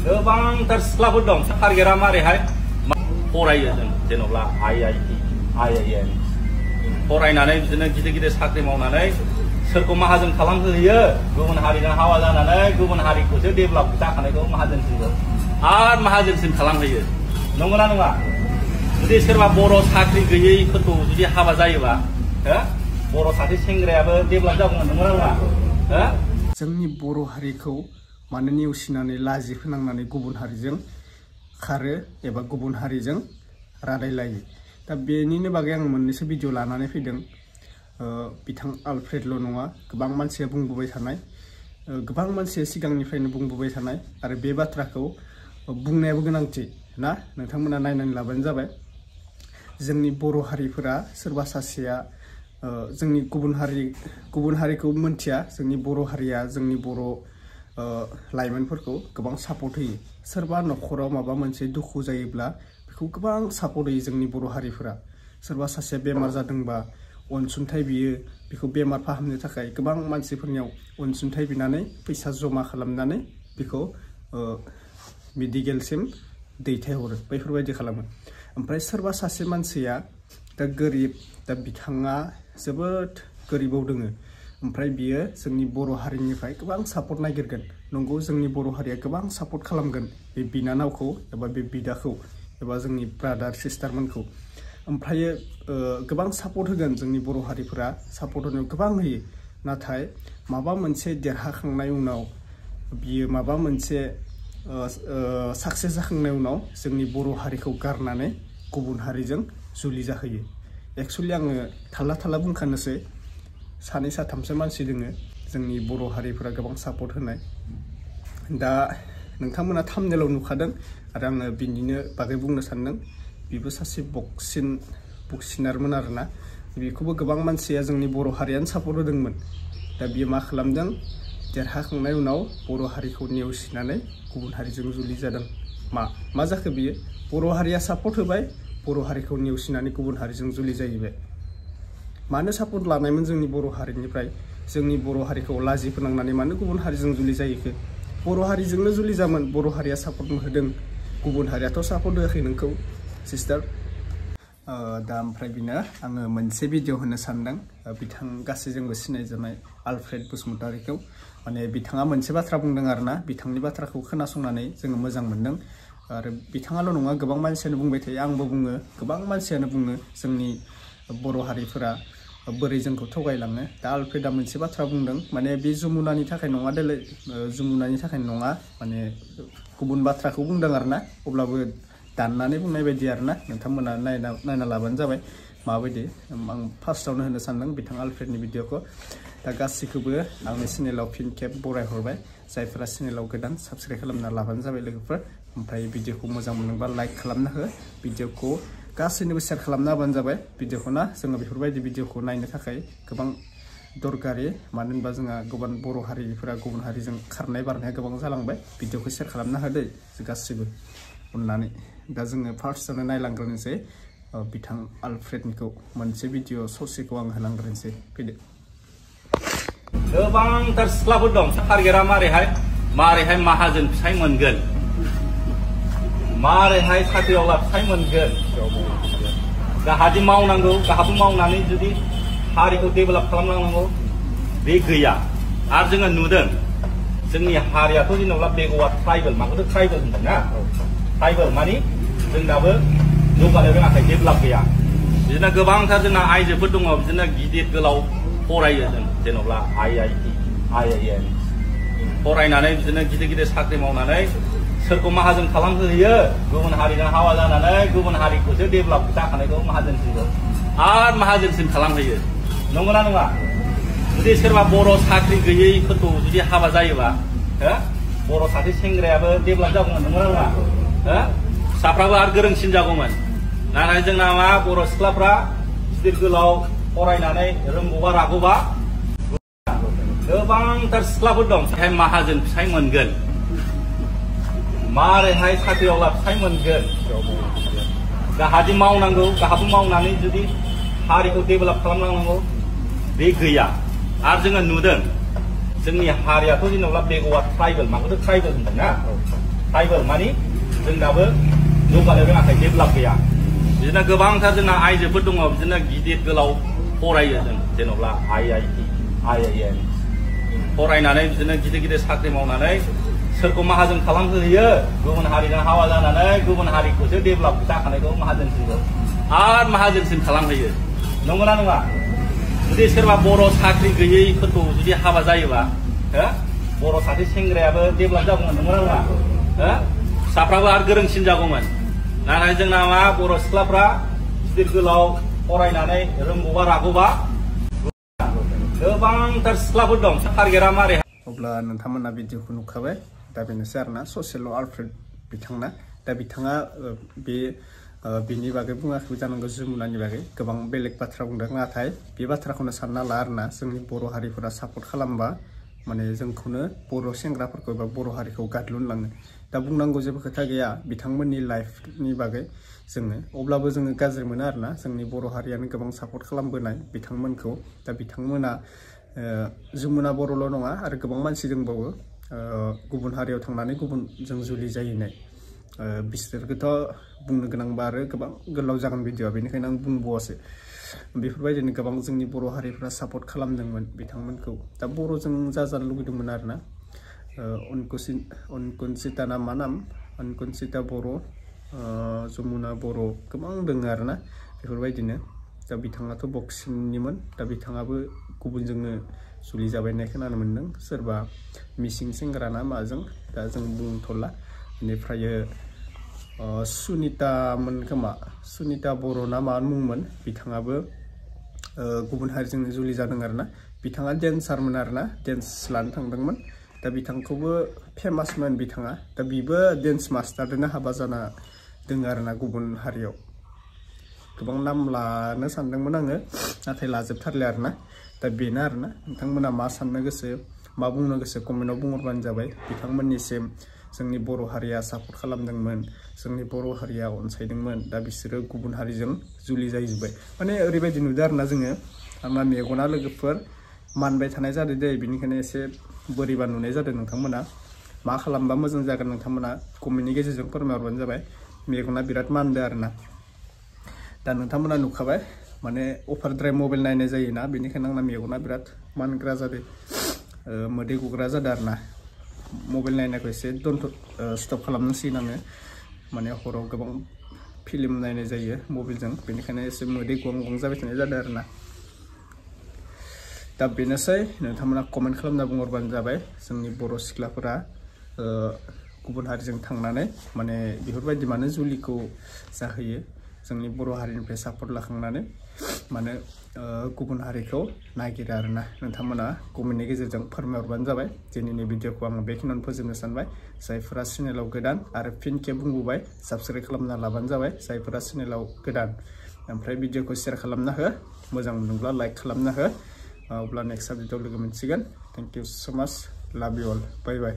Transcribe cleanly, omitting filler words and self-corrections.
गोबांथार सिख्लाफोर दं टारगेटआ मारैहाय फरायो जों जेन'ब्ला IIT IIM फरायनानै बिदिनो गिदिर गिदिर साख्रि मावनानै सोरखौ माहाजोन खालामहोयो गुबुन हारिजों हावा जानानै गुबुन हारिखौसो डेभेलप जाखानायखौ माहाजोनसिमखौ आरो माहाजोनसिम खालामहोयो नंगौना नङा जुदि सोरबा बर' साख्रि गैयैफोरखौ जुदि हाबा जायोबा बर' सासे सेंग्रायाबो डेभेलप जागौमोन नंगौना नङा जोंनि बर' हारिखौ मानो नेवसिनानै लाजि फोनांनानै गुबुन हारिजों खारो एबा गुबुन हारिजों रादायलायो दा बेनिनो बागै आं मोननैसो भिडिअ लानानै फैदों बिथां आलफ्रेडल' नङा गोबां मानसिया बुंबोबाय थानाय गोबां मानसिया सिगांनिफ्रायनो बुंबोबाय थानाय आरो बे बाथ्राखौ बुंनायाबो गोनांथि ना नोंथांमोना नायनानै लाबानो जाबाय जोंनि बर' हारिफोरा सोरबा सासेया जोंनि गुबुन हारिखौ मोनथिया जोंनि बर' हारिया जोंनि बर' लाइमोनफोरखौ गोबां सापर्ट होयो सोरबा न'खराव माबा मोनसे दुखु जायोब्ला बेखौ गोबां सापर्ट होयो जोंनि बर' हारिफोरा सोरबा सासेया बेमार जादोंबा अनसुंथाइ बियो बेखौ बेमार फाहामनो थाखाय गोबां मानसिफोरनियाव अनसुंथाइ बिनानै फैसा जमा खालामनानै बेखौ मेडिकेलसिम दैथायहरो बेफोरबायदि खालामो ओमफ्राय सोरबा सासे मानसिया दा गोरिब दा बिथाङा जोबोद गोरिबाव दोङो ओमफ्राय बियो जोंनि बर' हारिनिफ्राय गोबां सापर्ट नागिरगोन नंगौ जोंनि बर' हारिया गोबां सापर्ट खालामगोन बे बिनानावखौ एबा बे बिदाखौ एबा जोंनि ब्रादार सिस्टारमोनखौ ओमफ्राय गोबां सापर्ट होगोन जोंनि बर' हारिफोरा सापर्ट होनायाव गोबां होयो नाथाय माबा मोनसे देरहाखांनाय उनाव बियो माबा मोनसे साक्सेस जाखांनाय उनाव जोंनि बर' हारिखौ गारनानै गुबुन हारिजों जुलि जाहोयो एक्चुअलि आङो थाल्ला बुंखानोसै सानै साथामसो मानसि दोङो जोंनि बर' हारिफोरा गोबां सापर्ट होनाय दा नोंथांमोना थाम्बनेलाव नुखादों आरो आङो बिनिनो बागै बुंनो सानदों बेबो सासे बक्सिनारमोन आरोना बेखौबो गोबां मानसिया जोंनि बर' हारियानो सापर्ट होदोंमोन दा बियो मा खालामदों देरहाखांनाय उनाव बर' हारिखौ नेवसिनानै गुबुन हारिजों जुलि जादों मा जाखो बियो बर' हारिया सापर्ट होबाय बर' हारिखौ नेवसिनानै गुबुन हारिजों जुलि जाहैबाय मानो सापर्ट लानायमोन जोंनि बर' हारिनिफ्राय जोंनि बर' हारिखौ लाजि फोनांनानै मानो गुबुन हारिजों जुलि जाहैखो बर' हारिजोंनो जुलि जामोन बर' हारिया सापर्ट होदों गुबुन हारियाथ' सापर्ट होआखै नोंखौ सिस्टार दा ओमफ्राय बिनो आङो मोनसे भिडिअ होनो सानदों बिथां गासैजोंबो सिनायजानाय आलफ्रेड बसुमतारीखौ माने बिथाङा मोनसे बाथ्रा बुंदों आरोना बिथांनि बाथ्राखौ खोनासंनानै जोङो मोजां मोनदों आरो बिथाङाल' नङा गोबां मानसियानो बुंबाय थायो आंबो बुङो गोबां मानसियानो बुङो जोंनि बर' हारिफोरा बोरै जोंखौ थगायलाङो दा आलफ्रेडआ मोनसे बाथ्रा बुंदों माने बे जमुनानि थाखाय नङा देलाय जमुनानि थाखाय नङा माने गुबुन बाथ्राखौ बुंदों आरोना अब्लाबो दाननानै बुंनाय बायदि आरोना नोंथांमोना नायना लाबानो जाबाय माबायदि आं फार्स्टआवनो होनो सानदों बिथां आलफ्रेडनि भिडिअखौ दा गासैखौबो आंनि चेनेलाव फिन खेब बरायहरबाय जायफोरा चेनेलाव गोदान साबस्क्राइब खालामना लाबानो जाबाय लोगोफोर ओमफ्राय भिडिअखौ मोजां मोनोबा लाइक खालामना हो भिडिअखौ गासैनोबो शेयार खालामना होबानो जाबाय भिडिअखौ ना जोङो बेफोरबायदि भिडिअखौ नायनो थाखाय गोबां दरकारि मानो होनबा जोंहा गोबां बर' हारिफोरा गुबुन हारिजों खारनाय बारनाया गोबां जालांबाय भिडिअखौ शेयार खालामना होदो गासैबो अननानै दा जोङो फार्स्टआवनो नायलांग्रोनोसै बिथां आलफ्रेडनिखौ मोनसे भिडिअ ससेखौ आं होलांग्रोनोसै फैदो गोबांथार सिख्लाफोर दं टारगेटआ मारैहाय माहाजोन फिसाय मोनगोन मारैहाय साख्रिआवला फिसाय मोनगोन गाहादि मावनांगौ गाहाबो मावनानै जुदि हारिखौ डेभेलप खालामलांनांगौ बे गैया आरो जोङो नुदों जोंनि हारियाथ' जेनेबा बेकवार्ड ट्राइबेल माखौथ' ट्राइबेल होनदों ना ट्राइबेल मानि जों दाबो जौगानो रोङाखै डेभेलप गैया बिदिनो गोबांथार जोंना आइजोफोर दङ बिदिनो गिदिर गोलाव फरायो जों जेन'ब्ला IIT IIM फरायनानै बिदिनो गिदिर गिदिर साख्रि मावनानै सोरखौ माहाजोन खालामहोयो गुबुन हारिजों हावा जानानै गुबुन हारिखौसो डेभेलप जाखानायखौ माहाजोनसिमखौ आरो माहाजोनसिम खालामहोयो नंगौना नङा जुदि सोरबा बर' साख्रि गैयैफोरखौ जुदि हाबा जायोबा बर' सासे सेंग्रायाबो डेभेलप जागौमोन नंगौना नङा फिसाफ्राबो आरो गोरोंसिन जागौमोन नाथाय जोंना मा बर' सिख्लाफ्रा गिदिर गोलाव फरायनानै रोंगौबा रागौबा गोबांथार सिख्लाफोर दं माहाजोन फिसाय मोनगोन मारैहाय साख्रिआवला फिसाय मोनगोन गाहादि मावनांगौ गाहाबो मावनानै जुदि हारिखौ डेभेलप खालामलांनांगौ बे गैया आरो जोङो नुदों जोंनि हारियाथ' जेनेबा बेकवार्ड ट्राइबेल माखौथ' ट्राइबेल होनदों ना ट्राइबेल मानि जों दाबो जौगानो रोङाखै डेभेलप गैया बिदिनो गोबांथार जोंना आइजोफोर दङ बिदिनो गिदिर गोलाव फरायो जों जेन'ब्ला IIT IIM फरायनानै बिदिनो गिदिर गिदिर साख्रि मावनानै सोरखौ माहाजोन खालामहोयो गुबुन हारिजों हावा जानानै गुबुन हारिखौसो डेभेलप जाखानायखौ माहाजोनसिमखौ आरो माहाजोनसिम खालामहोयो नंगौना नङा जुदि सोरबा बर' साख्रि गैयैफोरखौ जुदि हाबा जायोबा बर' सासे सेंग्रायाबो डेभेलप जागौमोन नंगौना नङा फिसाफ्राबो आरो गोरोंसिन जागौमोन नाथाय जोंना मा बर' सिख्लाफ्रा गिदिर गोलाव फरायनानै रोंगौबा रागौबा गोबांथार सिख्लाफोर दं टारगेटआ मारै अब्ला नोंथांमोना भिडिअखौ नुखाबाय दा बेनोसै आरोना ससियल आलफ्रेड बिथांना दा बिथाङा बेनि बागै बुङाखै जानांगौ जमुनानि बागै गोबां बेलेग बाथ्रा बुंदों नाथाय बे बाथ्राखौनो सानना ला आरोना जोंनि बर' हारिफोरा सापर्ट खालामबा माने जोंखौनो बर' सेंग्राफोरखौ एबा बर' हारिखौ गादलुनलाङो दा बुंनांगौ जेबो खोथा गैया बिथांमोननि लाइफनि बागै जोङो अब्लाबो जोङो गाज्रि मोनो आरोना जोंनि बर' हारियानो गोबां सापर्ट खालामबोनाय बिथांमोनखौ दा बिथांमोना जमुना बर'ल' नङा आरो गोबां मानसि दंबावो गुबुन हारियाव थांनानै गुबुनजों जुलि जाहैनाय बिसोरखौथ' बुंनो गोनांबा आरो गोबां गोलाव जागोन भिडिअआ बेनिखायनो आं बुंबावासै बेफोरबायदिनो गोबां जोंनि बर' हारिफ्रा सापर्ट खालामदोंमोन बिथांमोनखौ दा बर'जों जाजानो लुगैदोंमोन आरोना अनकुनसिता ना मा नाम अनकुनसिता बर' जमुना बर' गोबां दङ आरोना बेफोरबायदिनो दा बिथाङाथ' बक्सिंनिमोन दा बिथाङाबो गुबुनजोंनो जुलि जाबाय होननाय खोनानो मोन्दों सोरबा मिसिं सेंग्रा ना माजों दा जों बुंथ'ला बेनिफ्राय सुनितामोन खोमा सुनिता बर' ना मा मुंमोन बिथाङाबो गुबुन हारिजोंनो जुलि जादों आरोना बिथाङा डेन्सारमोन आरोना डेन्स लानो थांदोंमोन दा बिथांखौबो फेमासमोन बिथाङा दा बिबो डेन्स मास्टारजोंनो हाबा जाना दङ आरोना गुबुन हारियाव गोबां नाम लानो सानदोंमोन आङो नाथाय लाजोबथारले आरोना दा बेनो आरोना नोंथांमोना मा साननो गोसो मा बुंनो गोसो कमेन्टआव बुंहरबानो जाबाय बिथांमोननिसिम जोंनि बर' हारिया सापर्ट खालामदोंमोन जोंनि बर' हारिया अनसायदोंमोन दा बिसोरो गुबुन हारिजों जुलि जाहैजोब्बाय माने ओरैबायदि नुदों आरोना जोङो आंना मेगना लोगोफोर मानबाय थानाय जादों दे बेनिखायनो एसे बोरैबा नुनाय जादों नोंथांमोना मा खालामबा मोजां जागोन नोंथांमोना कमेन्टनि गेजेरजों फोरमायहरबानो जाबाय मेगना बिराद मानदों आरोना दा नोंथांमोना नुखाबाय माने अभारद्राय मबाइल नायनाय जायोना बेनिखायनो आंना मेगना बिराद मानग्रा जादों मोदै गग्रा जादों आरोना मबाइल नायनायखौ एसे स्टप खालामनांसिगोन आङो माने हराव गोबां फिल्म नायनाय जायो मबाइलजों बेनिखायनो एसे मोदै गं गं जाबाय थानाय जादों आरोना दा बेनोसै नोंथांमोना कमेन्ट खालामना बुंहरबानो जाबाय जोंनि बर' सिख्लाफोरा गुबुन हारिजों थांनानै माने बेफोरबायदि मानो जुलिखौ जाहोयो जोंनि बर' हारिनिफ्राय सापर्ट लाखांनानै माने गुबुन हारिखौ नागिरो आरोना नोंथांमोना कमेन्टनि गेजेरजों फोरमायहरबानो जाबाय दिनैनि भिडिअखौ आङो बेखिनियावनो फोजोबनो सानबाय जायफोरा चेनेलाव गोदान आरो फिन खेब बुंबोबाय साबस्क्राइब खालामना लाबानो जाबाय जायफोरा चेनेलाव गोदान ओमफ्राय भिडिअखौ शेयार खालामना हो मोजां मोनदोंब्ला लाइक खालामना हो अब्ला नेक्स्ट भिडिअ लोगो मोनसिगोन थेंक इउ सो माच लाभ इउ अल बाय बाय